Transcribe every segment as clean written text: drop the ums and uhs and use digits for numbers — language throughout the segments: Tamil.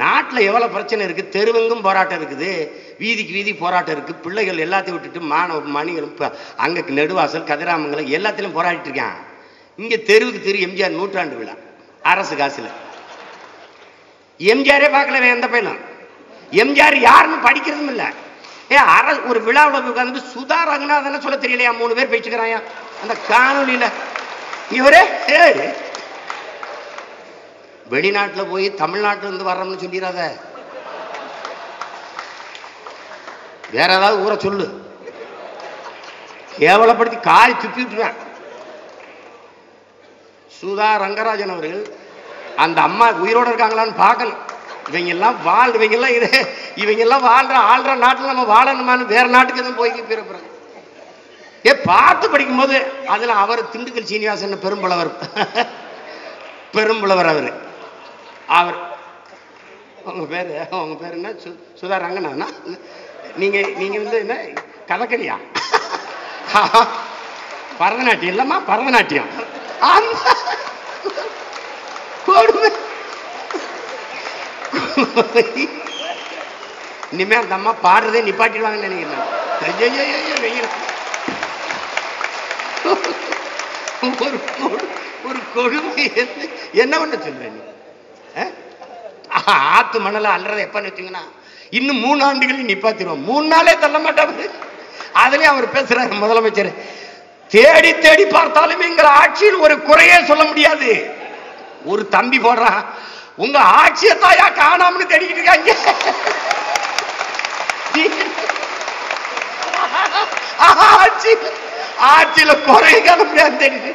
நாட்டில் எவ்வளோ பிரச்சனை இருக்குது, தெருவெங்கும் போராட்டம் இருக்குது, வீதிக்கு வீதி போராட்டம் இருக்குது. பிள்ளைகள் எல்லாத்தையும் விட்டுட்டு மாணவ மணிகளும் அங்கே நெடுவாசல் கதிராமங்கலம் எல்லாத்திலும் போராடிட்டு இருக்கான். இங்கே தெருவுக்கு தெரு எம்ஜிஆர் நூற்றாண்டு விழா அரசு காசில். எம்ஜிஆரே பார்க்கல எந்த பையனும். எம்ஜிஆர் யாருன்னு படிக்கிறதும் இல்லை. ஒரு விழாவில் உட்காந்து சுதா ரங்கநாதன் சொல்ல தெரியலையா? 3 பேர் பேச்சுக்கிறாயா அந்த காணொலியில. இவரே வெளிநாட்டில் போய் தமிழ்நாட்டில் இருந்து வர்றோம்னு சொல்லிடாத, வேற ஏதாவது ஊரை சொல்லு. கேவலப்படுத்தி காரி துப்பி விட்டுருவேன். சுதா ரங்கராஜன் அவர்கள் அந்த அம்மா உயிரோடு இருக்காங்களான்னு பார்க்கணும். இவங்கெல்லாம் ஆள்ற நாட்டில் நம்ம வாழணுமான்னு வேற நாட்டுக்கு எதுவும் போய் பிறப்புறாங்க. பார்த்து படிக்கும் போது அதுல அவர் திண்டுக்கல் சீனிவாசன் பெரும்புலவர் அவரு. அவர் உங்க பேர் என்ன? சுதா ரங்கநாதனா? நீங்க வந்து என்ன கதகளியா? பரதநாட்டியம் இல்லம்மா, பரதநாட்டியம். இனிமே அந்த அம்மா பாடுறதே நிப்பாட்டிடுவாங்கன்னு நினைக்கிறேன். ஒரு கொடுமை என்ன பண்ண சொல்ற நீ? ஆத்து மணல அல்றதை எப்ப நிறுத்தீங்கன்னா இன்னும் 3 ஆண்டுகளில் நிப்பாத்திடுவோம். 3 நாளே தள்ள மாட்டாரு. அதுலயும் அவர் பேசுறாரு முதலமைச்சர், தேடி தேடி பார்த்தாலும் எங்கள் ஆட்சியில் ஒரு குறையே சொல்ல முடியாது. ஒரு தம்பி போடுறான், உங்க ஆட்சியை தாயா காணாமனு தேடிக்கிட்டு இருக்காங்க. ஆட்சியில குறைய காண முடியாது தெரியுது,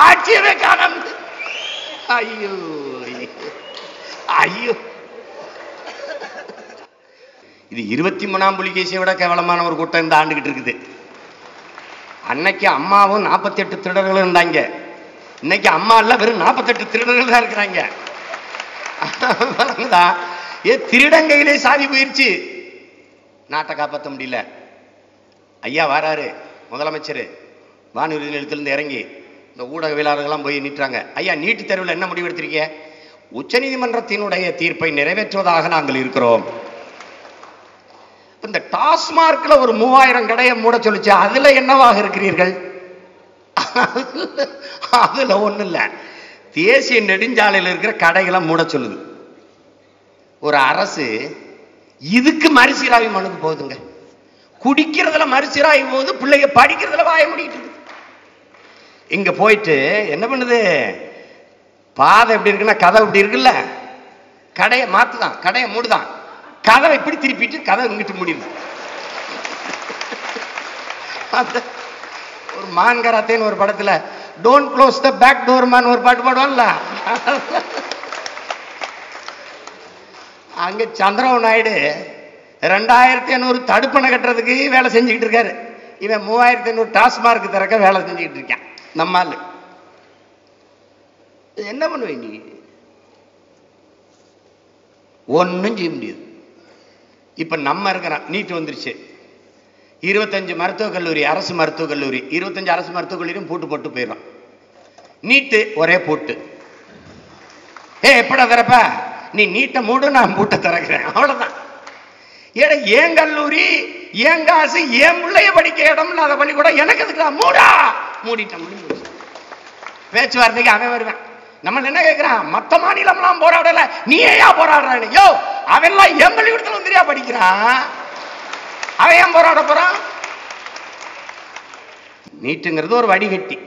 ஆட்சியவே காணாம. ஐயோ ஐயோ, இது 23ஆம் புலிகேசியை விட கேவலமான ஒரு கூட்டம் இந்த ஆண்டுகிட்டு இருக்குது. அன்னைக்கு அம்மாவும் 48 திருடர்கள் இருந்தாங்க. இன்னைக்கு அம்மா எல்லாம் வெறும் 48 திருடர்கள் தான் இருக்கிறாங்க. திருடங்கையிலே சாதி போயிருச்சு, நாட்டை காப்பாற்ற முடியல. ஐயா வராரு முதலமைச்சர், வானூர்தி நிலையத்திலிருந்து இறங்கி இந்த ஊடகவியலாளர்கள்லாம் போய் நிற்றாங்க. ஐயா, நீட்டு தேர்வில் என்ன முடிவு எடுத்திருக்கீங்க? உச்சநீதிமன்றத்தினுடைய தீர்ப்பை நிறைவேற்றுவதாக நாங்கள் இருக்கிறோம். இந்த டாஸ்மார்க்ல ஒரு 3000 கடையை மூட சொல்லிச்சு, அதுல என்னவாக இருக்கிறீர்கள்? அதுல ஒண்ணு இல்ல, தேசிய நெடுஞ்சாலையில் இருக்கிற கடைகளை மூட சொல்லுது. ஒரு அரசு இதுக்கு மறுசீராய்வு மனுக்கு போகுதுங்க. குடிக்கிறதுல மறுசீராய்வு போகுது, பிள்ளைங்க படிக்கிறதுல வாய முடிக்கிட்டு இருக்கு. இங்க போயிட்டு என்ன பண்ணுது? பாதை எப்படி இருக்குன்னா கதை இப்படி இருக்குல்ல, கடையை மாத்துதான், கடையை மூடுதான், கதவை இப்படி திருப்பிட்டு கதவை இங்கிட்டு முடியுது. ஒரு மான்கராத்தேன்னு ஒரு படத்துல don't close the back door man ஒரு பாட்டு பாடுவான்ல, அங்க சந்திரபாபு நாயுடு 2500 தடுப்பணை கட்டுறதுக்கு வேலை செஞ்சுக்கிட்டு இருக்காரு. இவன் 3500 டாஸ்மார்க் திறக்க வேலை செஞ்சுக்கிட்டு இருக்கான். நம்மால் என்ன பண்ணுவேன் நீ? ஒன்னும் செய்ய முடியாது. இப்ப நம்ம இருக்கிறோம், நீட் வந்துருச்சு. 25 மருத்துவக் கல்லூரி, அரசு மருத்துவக் கல்லூரி, 25 அரசு மருத்துவக் கல்லூரியும் பூட்டு போட்டு போயிடும். நீட்டு ஒரே பூட்டு. எப்படா திறப்ப? நீ நீட்டை மூடு, நான் பூட்டை திறக்கிறேன், அவ்வளவுதான். ஏடா ஏன் கல்லூரி, ஏன் காசு, ஏன் பிள்ளைய படிக்க இடம் இல்லாத பள்ளிக்கூடம் எனக்கு எதுக்கு? மூடா, மூடிட்டேன், முடிஞ்சு. பேச்சுவார்த்தைக்கு அவன் வருவேன். நம்ம என்ன கேட்கிறான்? மத்த மாநிலம்லாம் போராடல, நீ ஏயா போராடுறான்? யோ, அவன்லாம் என் பள்ளிக்கூடத்துல வந்துரியா படிக்கிறான், அவன் ஏன் போராட போறான்? நீட்டுங்கிறது ஒரு வடிகட்டி,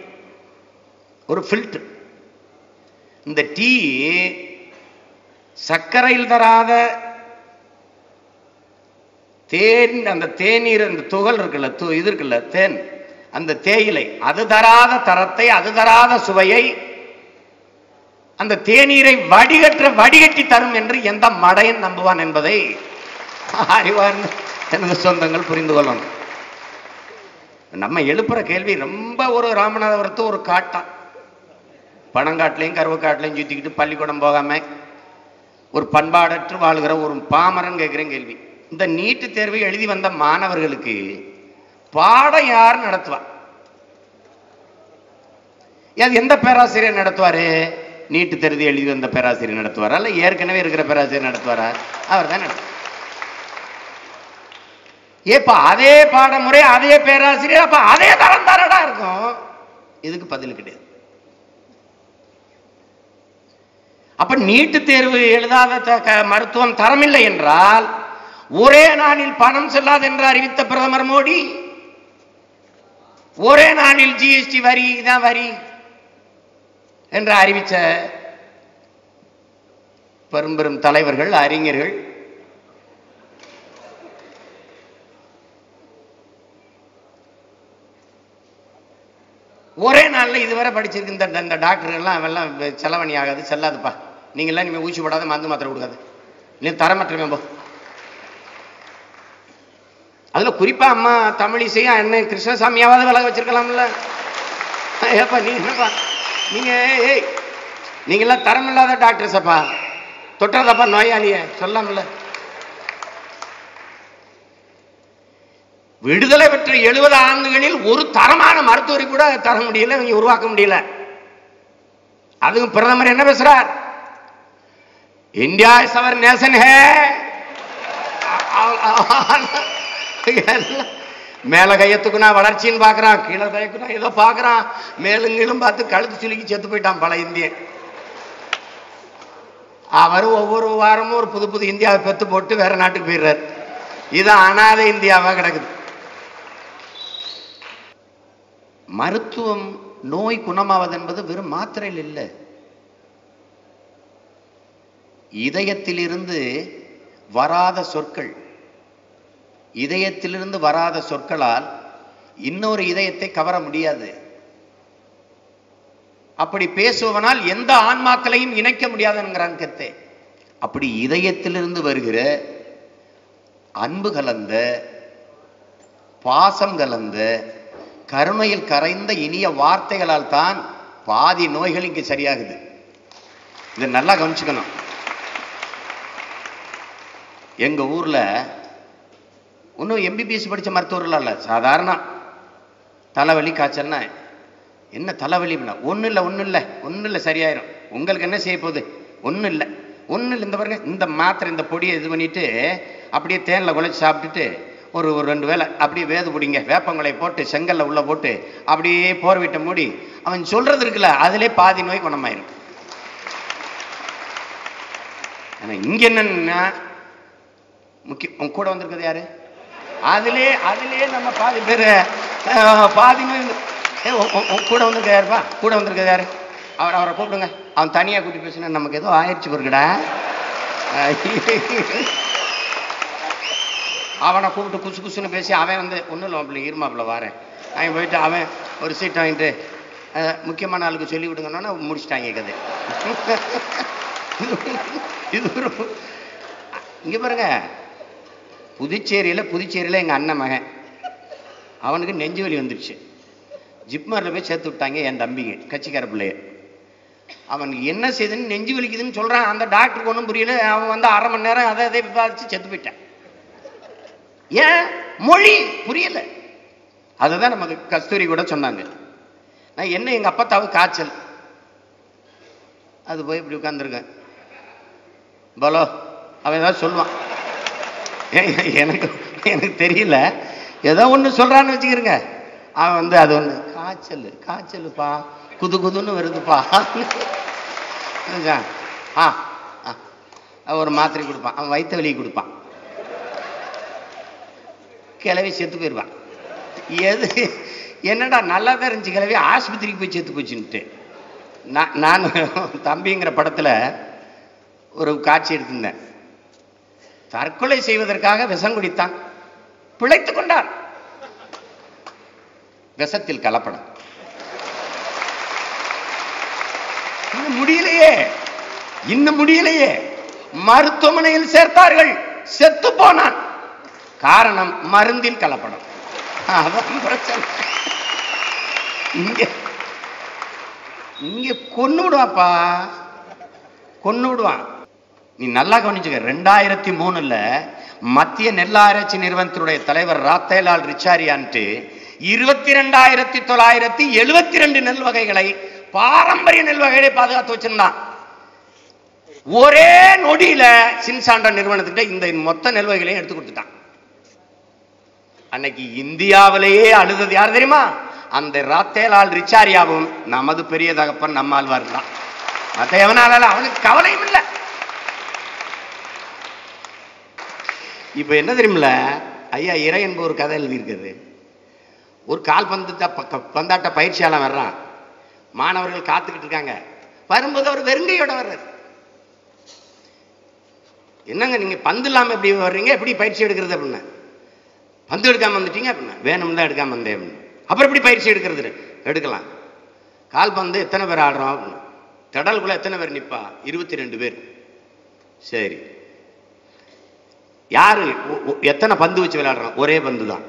ஒரு ஃபில்டர். இந்த டீ சர்க்கரையில் தராத தேன், அந்த தேநீர், அந்த துகள் இருக்குல்ல, இது இருக்குல்ல தேன், அந்த தேயிலை, அது தராத தரத்தை, அது தராத சுவையை அந்த தேநீரை வடிகட்டி தரும் என்று எந்த மடையன் நம்புவான் என்பதை அறிவார்ந்த எனது சொந்தங்கள் புரிந்து கொள்ளணும். நம்ம எழுப்புற கேள்வி ரொம்ப ஒரு ராமநாதபுரத்து ஒரு காட்டான், பணங்காட்டிலையும் கருவக்காட்டிலையும் சுத்திக்கிட்டு பள்ளிக்கூடம் போகாம ஒரு பண்பாடற்று வாழ்கிற ஒரு பாமரன் கேட்கிற கேள்வி. இந்த நீட்டு தேர்வை எழுதி வந்த மாணவர்களுக்கு பாடம் யார் நடத்துவா? எந்த பேராசிரியர் நடத்துவாரு? நீட்டு தேர்வு எழுதி வந்த பேராசிரியர் நடத்துவாரா இல்லை ஏற்கனவே இருக்கிற பேராசிரியர் நடத்துவாரா? அவர் தான் நடத்துவார். ஏப்பா அதே பாடமுறை அதே பேராசிரியர், அப்ப அதே தரம் தானடா இருக்கும். இதுக்கு பதில் கிடையாது. அப்ப நீட்டு தேர்வு எழுதாத மருத்துவம் தரமில்லை என்றால் ஒரே நாளில் பணம் செல்லாது என்று அறிவித்த பிரதமர் மோடி, ஒரே நாளில் ஜிஎஸ்டி வரி இதான் வரி என்று அறிவிச்ச பெரும் பெரும் தலைவர்கள், அறிஞர்கள், ஒரே நாளில் இதுவரை படிச்சிருக்கு இந்த டாக்டர்கள்லாம் அவெல்லாம் செலவணி ஆகாது, செல்லாதுப்பா, நீங்கள்லாம் இனிமேல் ஊசி போடாத, மருந்து மாத்திரை கொடுக்காது, நீ தரமற்றமே போ. அதுல குறிப்பா அம்மா தமிழிசையா என்ன கிருஷ்ணசாமியாவது விலக வச்சிருக்கலாம்ல. ஏப்பா நீ என்னப்பா நீங்கெல்லாம் தரமில்லாத டாக்டர்ஸ் அப்பா, தொட்டாதப்பா நோயாளிய சொல்லாமல. விடுதலை பெற்ற 70 ஆண்டுகளில் ஒரு தரமான மருத்துவரை கூட தர முடியல, இவங்க உருவாக்க முடியல. அதுவும் பிரதமர் என்ன பேசுறார்? இந்தியா இஸ் அவர் நேஷன் ஹே. மேல கையத்துக்குனா வளர்ச்சின்னு பாக்குறான், கீழே கையக்குனா ஏதோ பாக்குறான், மேலும் கீழும் பார்த்து கழுத்து சுலுக்கி செத்து போயிட்டான் பல இந்தியன். அவர் ஒவ்வொரு வாரமும் ஒரு புது புது இந்தியாவை பெத்து போட்டு வேற நாட்டுக்கு போயிடுறாரு. இது அனாதை இந்தியாவா கிடக்குது. மருத்துவம் நோய் குணமாவது என்பது வெறும் மாத்திரையில் இல்லை, இதயத்திலிருந்து வராத சொற்கள், இதயத்திலிருந்து வராத சொற்களால் இன்னொரு இதயத்தை கவர முடியாது. அப்படி பேசுவதனால் எந்த ஆன்மாக்களையும் இணைக்க முடியாதுங்கிறான் கத்தே. அப்படி இதயத்திலிருந்து வருகிற அன்பு கலந்த, பாசம் கலந்த, கருணையில் கரைந்த இனிய வார்த்தைகளால் தான் பாதி நோய்கள் இங்கு சரியாகுது. இதை நல்லா கவனிச்சுக்கணும். எங்க ஊர்ல இன்னும் எம்பிபிஎஸ் படிச்ச மருத்துவர்கள் இல்ல, சாதாரண தலைவலி காய்ச்சல்னா என்ன தலைவலி, ஒன்றும் இல்லை சரியாயிரும், உங்களுக்கு என்ன செய்ய போகுது, ஒன்றும் இல்லை. இந்த பாருங்க, இந்த மாத்திரை இந்த பொடியை இது பண்ணிட்டு அப்படியே தேனில் குழைச்சி சாப்பிட்டுட்டு ஒரு 2 வேளை அப்படியே வேது பிடிங்க, வேப்பங்களை போட்டு செங்கல்ல உள்ள போட்டு அப்படியே போர்விட்ட மூடி அவன் சொல்றது இருக்குல்ல, அதிலே பாதி நோய் குணமாயிரும். இங்க என்னன்னா முக்கியம், கூட வந்திருக்கிறது யாரு? அதிலே நம்ம பாதி பேர் பாதி நோய் கூட வந்திருக்க யாருப்பா? கூட வந்திருக்கிறது யாரு? அவரை கூப்பிடுங்க. அவன் தனியா கூட்டி பேசினா நமக்கு ஏதோ ஆயிடுச்சு பொருக்கடா. அவனை கூப்பிட்டு குசு குசுன்னு பேசி அவன் வந்து ஒன்றும் இல்லை மாப்பிள்ள இருமாப்பிள்ள வாரேன், அவன் போயிட்டு அவன் ஒரு சீட் வாங்கிட்டு முக்கியமான ஆளுக்கு சொல்லி விடுங்கன்னா முடிச்சுட்டாங்க கதை. இது இங்க பாருங்க, புதுச்சேரியில் எங்கள் அண்ணன் மகன், அவனுக்கு நெஞ்சு வலி வந்துடுச்சு. ஜிப்மரில் போய் சேர்த்து விட்டாங்க என் தம்பிங்க, கட்சிக்கார பிள்ளைய. அவனுக்கு என்ன செய்யுதுன்னு நெஞ்சு வலிக்குதுன்னு சொல்கிறான். அந்த டாக்டருக்கு ஒன்றும் புரியல. அவன் வந்து 1/2 மணி நேரம் அதை விவாதிச்சு செத்து போயிட்டான். ஏன்? மொழி புரியல. அதுதான் நமக்கு கஸ்தூரி கூட சொன்னாங்க. நான் என்ன எங்கள் அப்பத்தாவுக்கு காய்ச்சல், அது போய் இப்படி உட்காந்துருக்கேன் பலோ, அவன் ஏதாவது சொல்லுவான், எனக்கு தெரியல, ஏதோ ஒன்று சொல்றான்னு வச்சுக்கிறேங்க. அவன் வந்து அது ஒன்று காய்ச்சலுப்பா, குது குதுன்னு வருதுப்பா, ஒரு மாத்திரை கொடுப்பான், அவன் வயிற்று வலி கொடுப்பான், கிளவி செத்து போயிடுவான். எது என்னடா நல்லா தான் இருந்துச்சு, கிளவி ஆஸ்பத்திரிக்கு போய் செத்து போச்சுன்ட்டு. நான் தம்பிங்கிற படத்தில் ஒரு காட்சி எடுத்திருந்தேன். தற்கொலை செய்வதற்காக விஷம் குடித்தான், பிழைத்துக் கொண்டான். விஷத்தில் கலப்படம். இன்னும் முடியலையே, மருத்துவமனையில் சேர்த்தார்கள், செத்து போனான். காரணம் மருந்தில் கலப்படம். அதான் பிரச்சனை. இங்க கொன்னு விடுவாப்பா, கொன்னு விடுவான். நீ நல்லா கவனிச்சுக்க. 2003 மத்திய நெல் ஆராய்ச்சி நிறுவனத்தினுடைய தலைவர் ராத்தேலால் ரிச்சாரியான்ட்டு 22,972 நெல் வகைகளை பாரம்பரிய நெல் வகைகளை பாதுகாத்து வச்சிருந்தான். ஒரே நொடியில சின்சாண்டா நிறுவனத்துக்கிட்ட இந்த மொத்த நெல் வகைகளையும் எடுத்து கொடுத்துட்டான். அன்னைக்கு இந்தியாவிலேயே அழுதது யார் தெரியுமா? அந்த ராத்தேலால் ரிச்சாரியாவும் நமது பெரிய தகப்பன் நம்மாழ்வார் தான். மற்ற எவனால அவனுக்கு கவலையும் இல்லை. இப்ப என்ன தெரியுமில்ல, ஐயா இறை என்ப ஒரு கதை எழுதியிருக்குது. ஒரு கால் பந்தாட்ட பயிற்சியாளர் வர்றான். மாணவர்கள் காத்துக்கிட்டு இருக்காங்க. வரும்போது அவர் வெறுங்கையோட வர்றாரு. என்னங்க நீங்க பந்து இல்லாம எப்படி வர்றீங்க, எப்படி பயிற்சி எடுக்கிறது அப்படின்னா, பந்து எடுக்காம வந்துட்டீங்க அப்படின்னா, வேணும் தான் எடுக்காம வந்தேன் அப்படின்னு. அப்புறம் எப்படி பயிற்சி எடுக்கிறது? எடுக்கலாம். கால் பந்து எத்தனை பேர் ஆடுறோம் அப்படின்னா, திடலுக்குள்ள எத்தனை பேர் நிப்பா? 22 பேர். சரி, யாரு எத்தனை பந்து வச்சு விளையாடுறோம்? ஒரே பந்து தான்.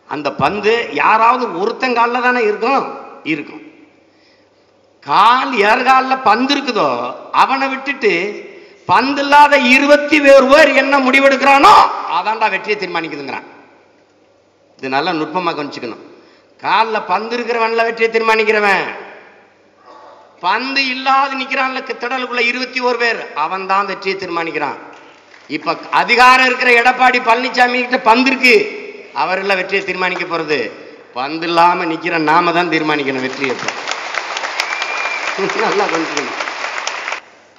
அந்த பந்து யாராவது ஒருத்தங்காலில் தானே இருக்கும். கால் யாருகாலில் பந்து இருக்குதோ அவனை விட்டுட்டு பந்து இல்லாத 21 பேர் என்ன முடிவெடுக்கிறானோ அதான்டா வெற்றியை தீர்மானிக்குதுங்கிறான். இது நல்லா நுட்பமாக கவனிச்சுக்கணும். காலில் பந்து இருக்கிறவன்ல வெற்றியை தீர்மானிக்கிறவன், பந்து இல்லாத நிக்கிறான்ல திடலுக்குள்ள 21 பேர், அவன் தான் வெற்றியை தீர்மானிக்கிறான். இப்ப அதிகாரம் இருக்கிற எடப்பாடி பழனிசாமி கிட்ட பந்து இருக்கு, அவர்கள் வெற்றியை தீர்மானிக்க போறது. பந்து இல்லாம நிக்கிற நாம தான் தீர்மானிக்கணும் வெற்றியை. நல்லா கவனிச்சுக்கணும்.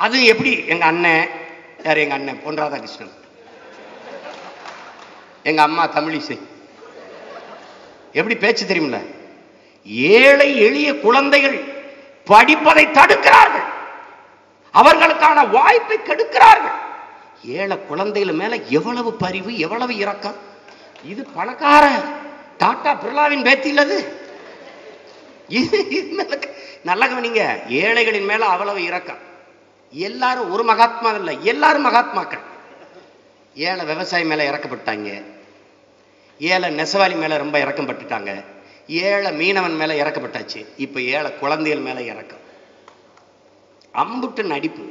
அது எப்படி? எங்க அண்ணன் யார்? எங்க அண்ணன் பொன் ராதாகிருஷ்ணன், எங்க அம்மா தமிழிசை. எப்படி பேச்சு தெரியுமில்ல? ஏழை எளிய குழந்தைகள் படிப்பதை தடுக்கிறார்கள், அவர்களுக்கான வாய்ப்பை கெடுக்கிறார்கள். ஏழை குழந்தைகள் மேல எவ்வளவு பரிவு, எவ்வளவு இரக்கம். இது பணக்கார டாடா பிர்லாவின் பேத்தி இல்லது. நல்ல கவனிங்க, ஏழைகளின் மேல அவ்வளவு இரக்கம். எல்லாரும் ஒரு மகாத்மா இல்லை, எல்லாரும் மகாத்மாக்கள். ஏழை விவசாயி மேல இறக்கப்பட்டாங்க, ஏழை நெசவாளி மேல ரொம்ப இறக்கப்பட்டுட்டாங்க, ஏழை மீனவன் மேல இறக்கப்பட்டாச்சு. இப்ப ஏழை குழந்தைகள் மேல இறக்கம். அம்புட்டு நடிப்பு,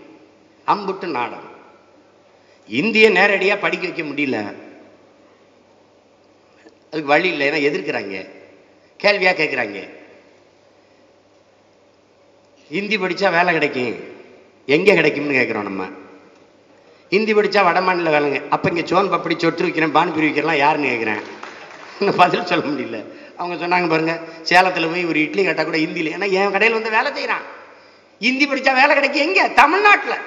அம்புட்டு நாடகம். இந்திய நேரடியா படிக்க வைக்க முடியல, அதுக்கு வழி இல்லை. ஏன்னா எதிர்க்கிறாங்க, கேள்வியா கேட்கிறாங்க. ஹிந்தி படிச்சா வேலை கிடைக்கும், எங்க கிடைக்கும்னு கேட்கிறோம் நம்ம. ஹிந்தி படிச்சா வட மாநில வேலைங்க. அப்ப இங்க சோன் பப்படி சொட்டு வைக்கிறேன், பான்புரி வைக்கிறலாம் யாருன்னு கேட்கிறேன். பதில் சொல்ல முடியல. அவங்க சொன்னாங்க பாருங்க, சேலத்துல போய் ஒரு இட்லி கேட்டா கூட ஹிந்தியில, ஏன்னா என் கடையில் வந்து வேலை செய்யறான். ஹிந்தி படிச்சா வேலை கிடைக்கும் எங்க? தமிழ்நாட்டில்.